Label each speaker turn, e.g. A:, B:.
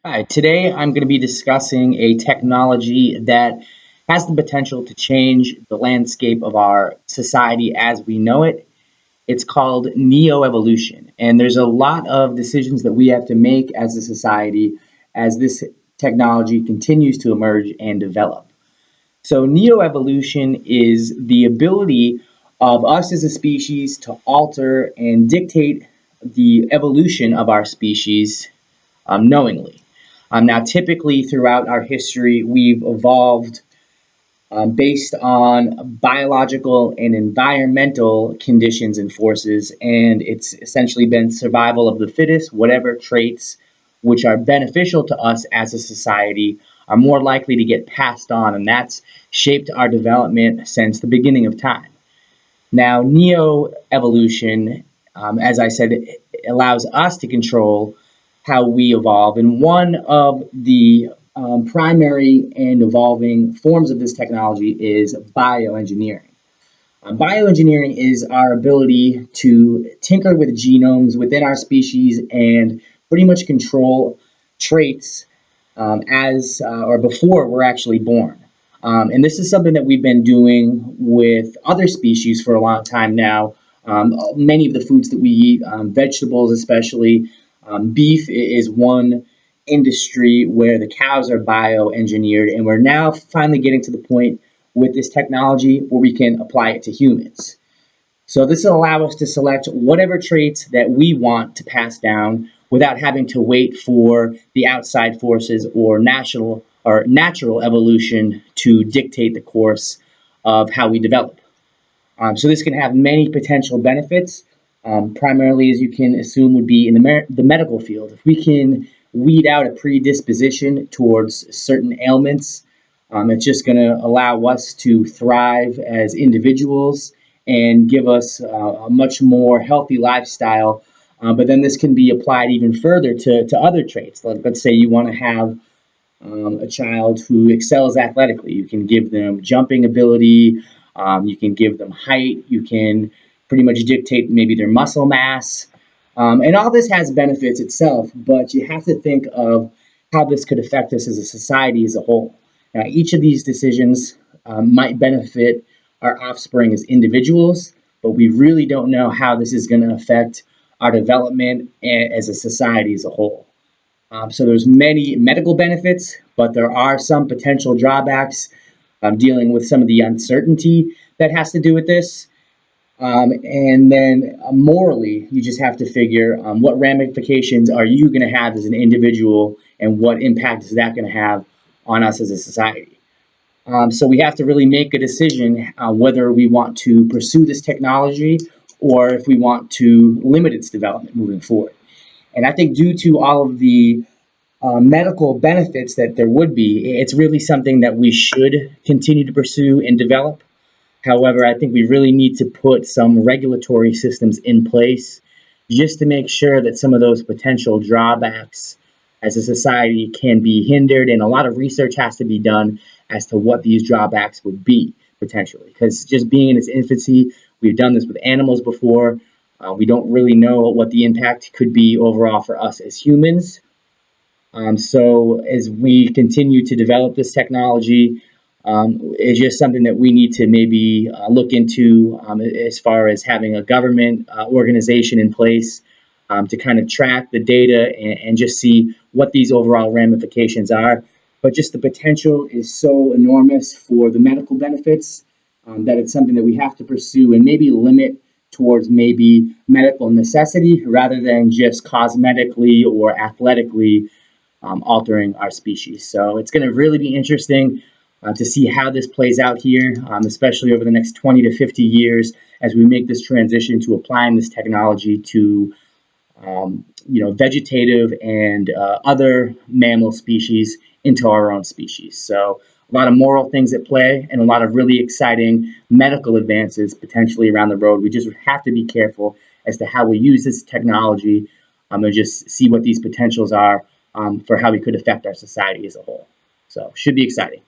A: Hi, today I'm going to be discussing a technology that has the potential to change the landscape of our society as we know it. It's called Neoevolution, and there's a lot of decisions that we have to make as a society as this technology continues to emerge and develop. So, Neoevolution is the ability of us as a species to alter and dictate the evolution of our species knowingly. Now, typically throughout our history, we've evolved based on biological and environmental conditions and forces, and it's essentially been survival of the fittest. Whatever traits which are beneficial to us as a society are more likely to get passed on, and that's shaped our development since the beginning of time. Now, neo evolution, as I said, it allows us to control how we evolve. And one of the primary and evolving forms of this technology is bioengineering. Bioengineering is our ability to tinker with genomes within our species and pretty much control traits as or before we're actually born. And this is something that we've been doing with other species for a long time now. Many of the foods that we eat, vegetables especially, beef is one industry where the cows are bioengineered, and we're now finally getting to the point with this technology where we can apply it to humans. So this will allow us to select whatever traits that we want to pass down without having to wait for the outside forces or national or natural evolution to dictate the course of how we develop. So this can have many potential benefits. Primarily, as you can assume, would be in the medical field. If we can weed out a predisposition towards certain ailments, it's just going to allow us to thrive as individuals and give us a much more healthy lifestyle. But then this can be applied even further to other traits. Let's say you want to have a child who excels athletically. You can give them jumping ability, you can give them height, you can pretty much dictate maybe their muscle mass. And all this has benefits itself, but you have to think of how this could affect us as a society as a whole. Now, each of these decisions might benefit our offspring as individuals, but we really don't know how this is going to affect our development as a society as a whole. So there's many medical benefits, but there are some potential drawbacks dealing with some of the uncertainty that has to do with this. And then morally, you just have to figure what ramifications are you going to have as an individual and what impact is that going to have on us as a society. So we have to really make a decision whether we want to pursue this technology or if we want to limit its development moving forward. And I think due to all of the medical benefits that there would be, it's really something that we should continue to pursue and develop. However, I think we really need to put some regulatory systems in place just to make sure that some of those potential drawbacks as a society can be hindered. And a lot of research has to be done as to what these drawbacks would be potentially. Because just being in its infancy, we've done this with animals before. We don't really know what the impact could be overall for us as humans. So as we continue to develop this technology, it's just something that we need to maybe look into as far as having a government organization in place to kind of track the data and just see what these overall ramifications are. But just the potential is so enormous for the medical benefits that it's something that we have to pursue and maybe limit towards maybe medical necessity rather than just cosmetically or athletically altering our species. So it's going to really be interesting to see how this plays out here, especially over the next 20 to 50 years as we make this transition to applying this technology to vegetative and other mammal species into our own species. So a lot of moral things at play and a lot of really exciting medical advances potentially around the road. We just have to be careful as to how we use this technology and just see what these potentials are for how we could affect our society as a whole. So should be exciting.